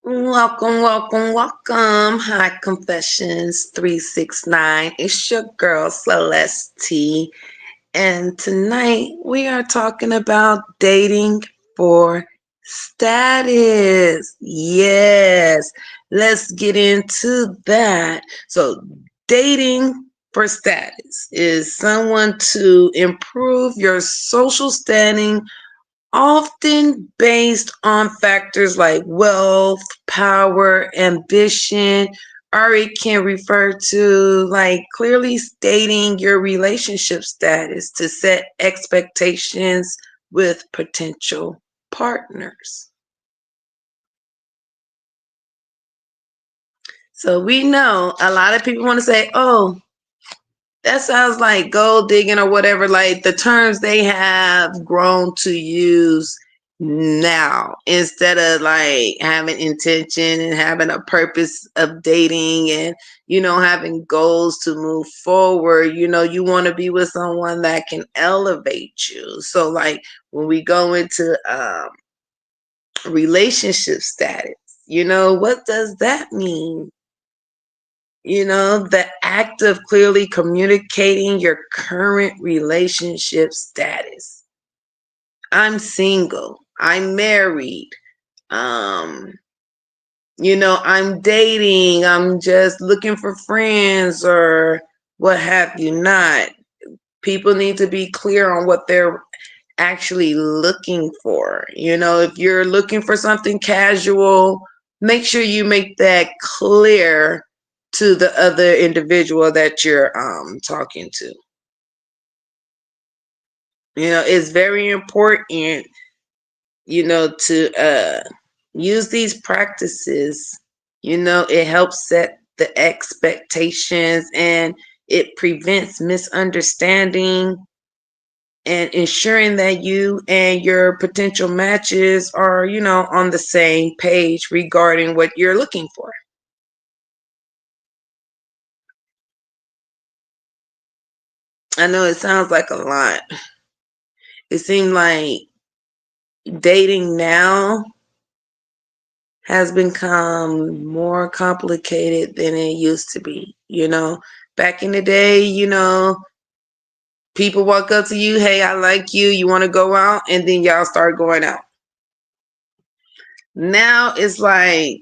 Welcome, welcome, welcome. Hot Confessions 369. It's your girl Celeste T. And tonight we are talking about dating for status. Yes, let's get into that. So, dating for status is someone to improve your social standing, often based on factors like wealth, power, ambition, or it can refer to like clearly stating your relationship status to set expectations with potential partners. So we know a lot of people want to say, oh, that sounds like gold digging or whatever, like the terms they have grown to use now instead of like having intention and having a purpose of dating and having goals to move forward. You want to be with someone that can elevate you. So like when we go into relationship status, what does that mean? The act of clearly communicating your current relationship status. I'm single. I'm married. Um, I'm dating. I'm just looking for friends or what have you not. People need to be clear on what they're actually looking for. If you're looking for something casual, make sure you make that clear to the other individual that you're talking to. It's very important, to use these practices. It helps set the expectations and it prevents misunderstanding and ensuring that you and your potential matches are, on the same page regarding what you're looking for. I know it sounds like a lot. It seems like dating now has become more complicated than it used to be. Back in the day, people walk up to you, hey, I like you, you want to go out, and then y'all start going out. Now it's like,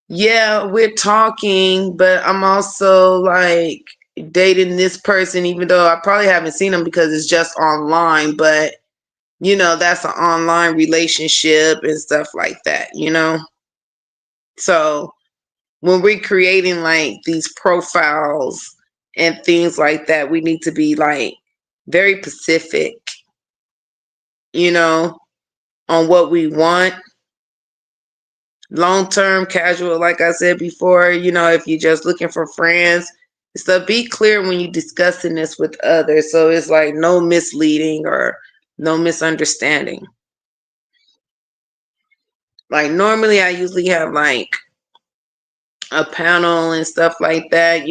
yeah, we're talking, but I'm also like dating this person, even though I probably haven't seen them because it's just online, but that's an online relationship and stuff like that. So when we're creating like these profiles and things like that, we need to be like very specific, you know, on what we want. Long term, casual, like I said before, if you're just looking for friends, so be clear when you're discussing this with others. So it's like no misleading or no misunderstanding. Like normally I usually have like a panel and stuff like that.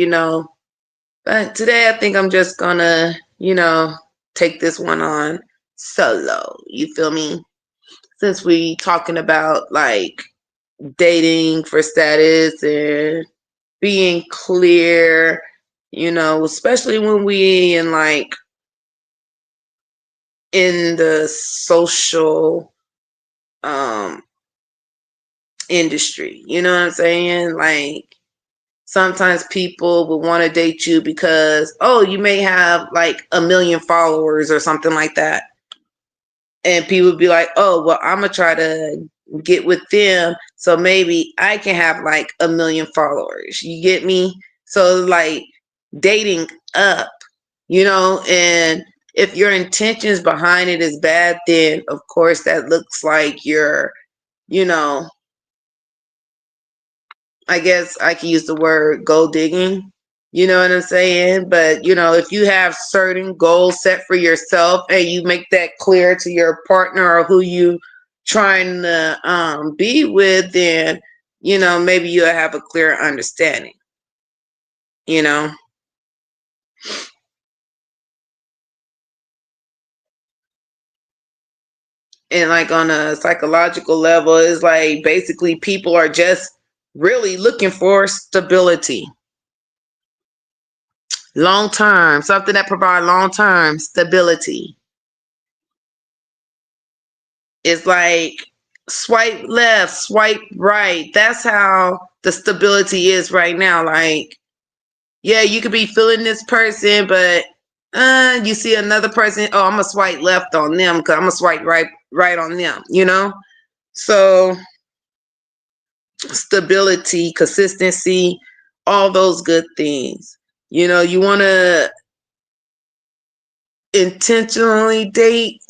But today I think I'm just gonna, take this one on solo. You feel me? Since we talking about like dating for status and being clear, especially when we in like in the social um industry. You know what I'm saying? Like sometimes people will want to date you because, oh, you may have like 1 million followers or something like that. And people be like, oh, well, I'm going to try to get with them. So maybe I can have like 1 million followers. You get me? So like dating up, and if your intentions behind it is bad, then of course that looks like you're, you know, I guess I can use the word gold digging. You know what I'm saying? But if you have certain goals set for yourself and you make that clear to your partner or who you trying to be with, then maybe you'll have a clear understanding. You know, and like on a psychological level, it's like basically people are just really looking for stability, long term, something that provides long term stability. It's like swipe left, swipe right. That's how the stability is right now. Like, yeah, you could be feeling this person, but you see another person, oh, I'm gonna swipe left on them because I'm gonna swipe right on them, you know? So stability, consistency, all those good things. You know, you wanna intentionally date,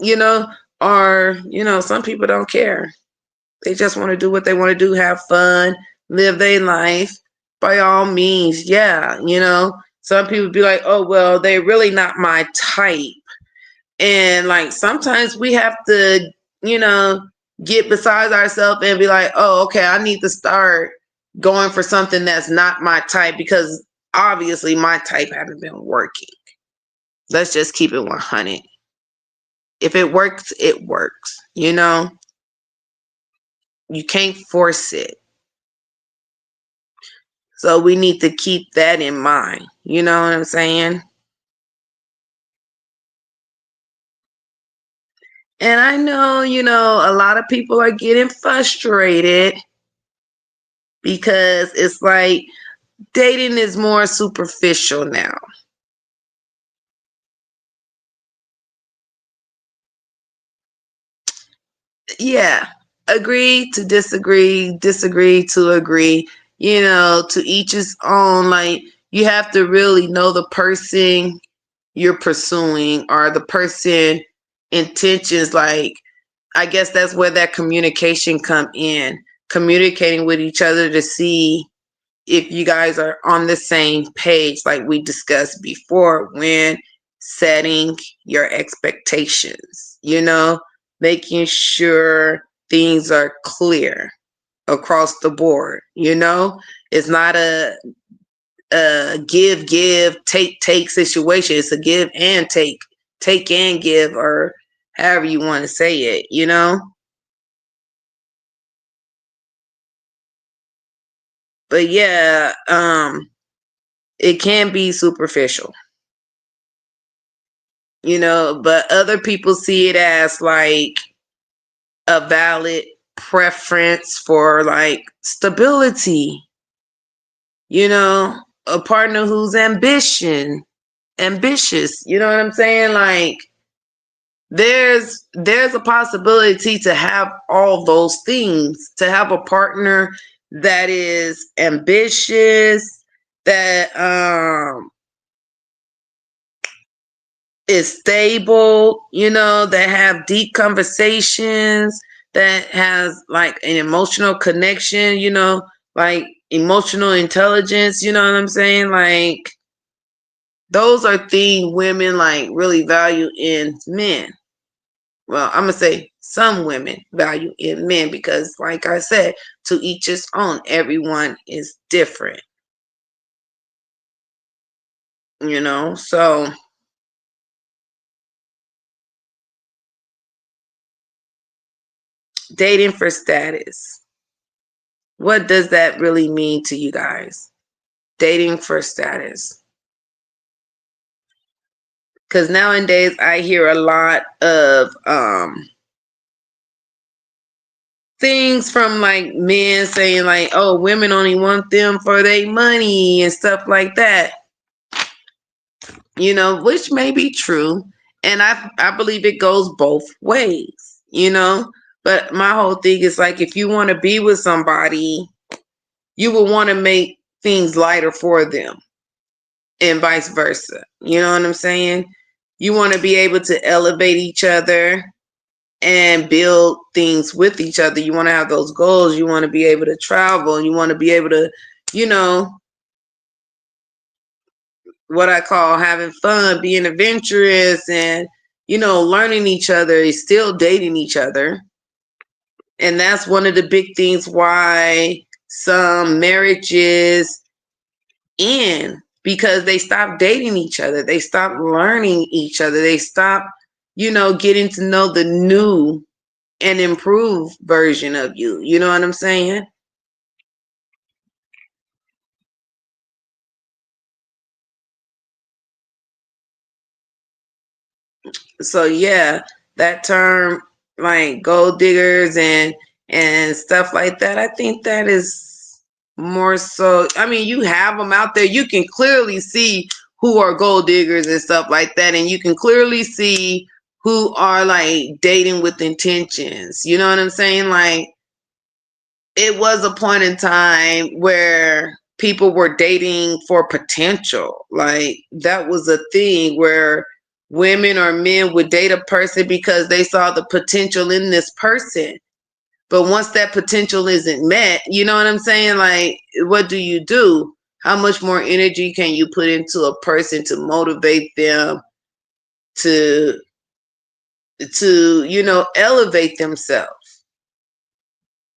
or some people don't care. They just want to do what they want to do, have fun, live their life. By all means, yeah, some people be like, oh, well, they're really not my type. And like sometimes we have to, get besides ourselves and be like, oh, okay, I need to start going for something that's not my type because obviously my type haven't been working. Let's just keep it 100. If it works, it works. You can't force it. So we need to keep that in mind. You know what I'm saying? And I know, a lot of people are getting frustrated because it's like dating is more superficial now. Yeah. Agree to disagree, disagree to agree. To each his own. Like, you have to really know the person you're pursuing or the person intentions. Like, I guess that's where that communication come in. Communicating with each other to see if you guys are on the same page, like we discussed before, when setting your expectations, making sure things are clear across the board. It's not a give, take situation. It's a give and take and give, or however you want to say it. But yeah, it can be superficial, but other people see it as like a valid preference for like stability, a partner who's ambitious, you know what I'm saying? Like, there's a possibility to have all those things, to have a partner that is ambitious, that is stable, that have deep conversations, that has like an emotional connection, like emotional intelligence, you know what I'm saying? Like, those are things women like really value in men. Well, I'm gonna say some women value in men because, like I said, to each his own. Everyone is different, So dating for status. What does that really mean to you guys? Dating for status. Because nowadays I hear a lot of things from like men saying like, oh, women only want them for their money and stuff like that. Which may be true. And I believe it goes both ways, But my whole thing is like, if you want to be with somebody, you will want to make things lighter for them and vice versa. You know what I'm saying? You want to be able to elevate each other and build things with each other. You want to have those goals. You want to be able to travel. You want to be able to, you know, what I call having fun, being adventurous, and, learning each other, is still dating each other. And that's one of the big things why some marriages end, because they stop dating each other. They stop learning each other. They stop, getting to know the new. an improved version of you. You know what I'm saying? So yeah, that term like gold diggers and stuff like that, I think that is more so, I mean, you have them out there. You can clearly see who are gold diggers and stuff like that, and you can clearly see who are like dating with intentions. You know what I'm saying? Like, it was a point in time where people were dating for potential. Like, that was a thing where women or men would date a person because they saw the potential in this person. But once that potential isn't met, you know what I'm saying? Like, what do you do? How much more energy can you put into a person to motivate them to elevate themselves,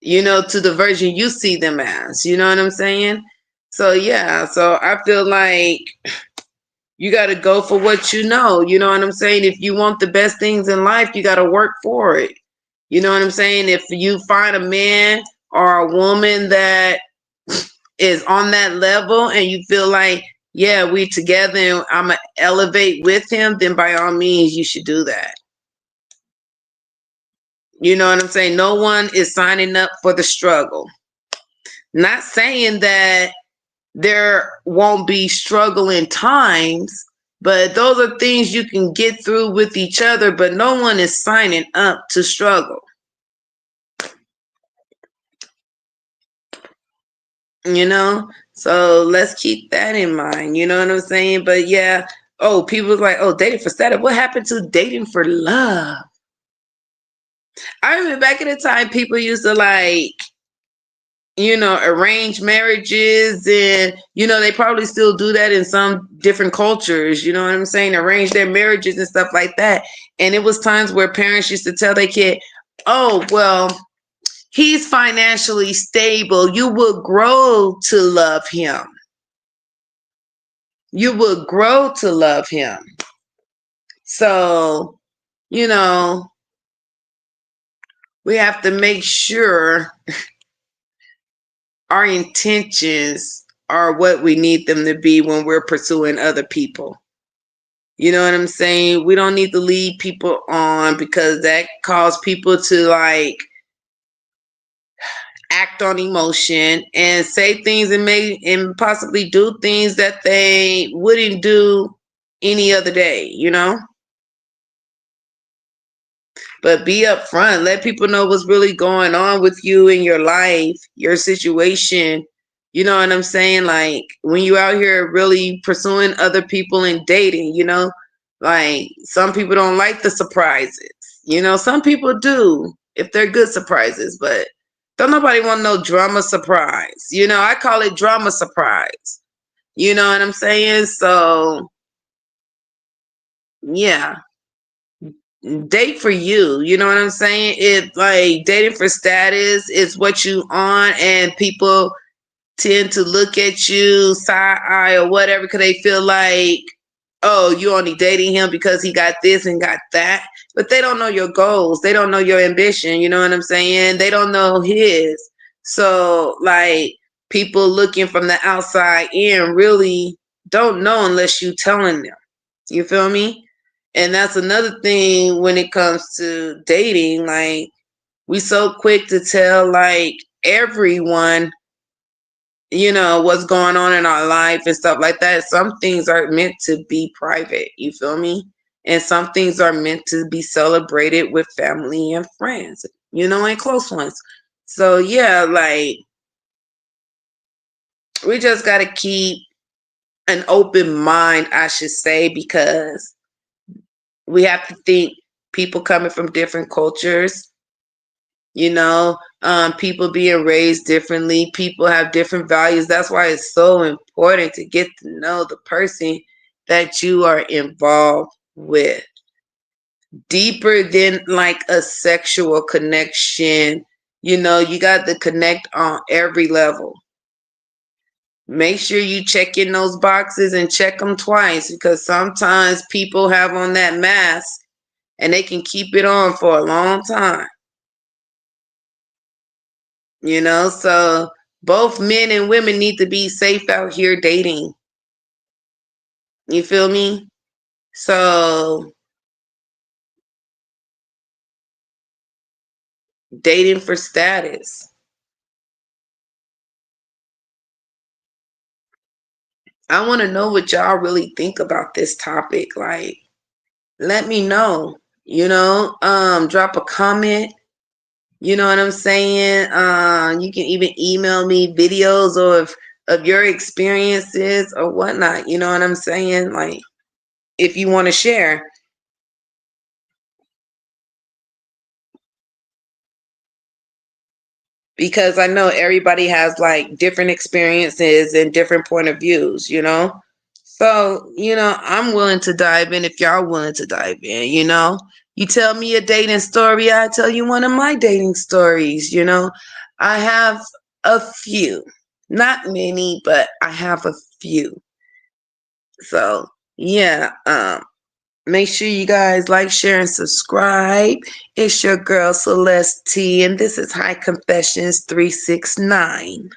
to the version you see them as? You know what I'm saying? So yeah, so I feel like you got to go for what you know. You know what I'm saying? If you want the best things in life, you got to work for it. You know what I'm saying? If you find a man or a woman that is on that level and you feel like, yeah, we together and I'm going to elevate with him, then by all means, you should do that. You know what I'm saying? No one is signing up for the struggle. Not saying that there won't be struggling times, but those are things you can get through with each other, but no one is signing up to struggle. So let's keep that in mind. You know what I'm saying? But yeah, people like, dating for status. What happened to dating for love? I remember back in the time, people used to like, arrange marriages, and they probably still do that in some different cultures. You know what I'm saying? Arrange their marriages and stuff like that. And it was times where parents used to tell their kid, oh, well, he's financially stable. You will grow to love him. You will grow to love him. So, you know, we have to make sure our intentions are what we need them to be when we're pursuing other people. You know what I'm saying? We don't need to lead people on, because that causes people to like act on emotion and say things and possibly do things that they wouldn't do any other day. But be upfront. Let people know what's really going on with you in your life, your situation. You know what I'm saying? Like, when you out here really pursuing other people and dating, like, some people don't like the surprises. Some people do if they're good surprises, but don't nobody want no drama surprise. I call it drama surprise. You know what I'm saying? So, yeah, date for you. You know what I'm saying? It like dating for status is what you on, and people tend to look at you side eye or whatever because they feel like, oh, you only dating him because he got this and got that. But they don't know your goals. They don't know your ambition. You know what I'm saying? They don't know his. So like, people looking from the outside in really don't know unless you telling them. You feel me? And that's another thing when it comes to dating. Like, we so quick to tell like everyone, what's going on in our life and stuff like that. Some things are meant to be private. You feel me? And some things are meant to be celebrated with family and friends, and close ones. So yeah, like, we just got to keep an open mind, I should say, because we have to think people coming from different cultures, people being raised differently, people have different values. That's why it's so important to get to know the person that you are involved with deeper than like a sexual connection. You got to connect on every level. Make sure you check in those boxes and check them twice, because sometimes people have on that mask and they can keep it on for a long time. So both men and women need to be safe out here dating. You feel me? So dating for status. I want to know what y'all really think about this topic. Like, let me know. Drop a comment. You know what I'm saying? You can even email me videos of your experiences or whatnot. You know what I'm saying? Like, if you want to share. Because I know everybody has like different experiences and different point of views. So, I'm willing to dive in if y'all willing to dive in. You tell me a dating story, I tell you one of my dating stories. I have a few. Not many, but I have a few. So, yeah, make sure you guys like, share, and subscribe. It's your girl Celeste T, and this is High Confessions 369.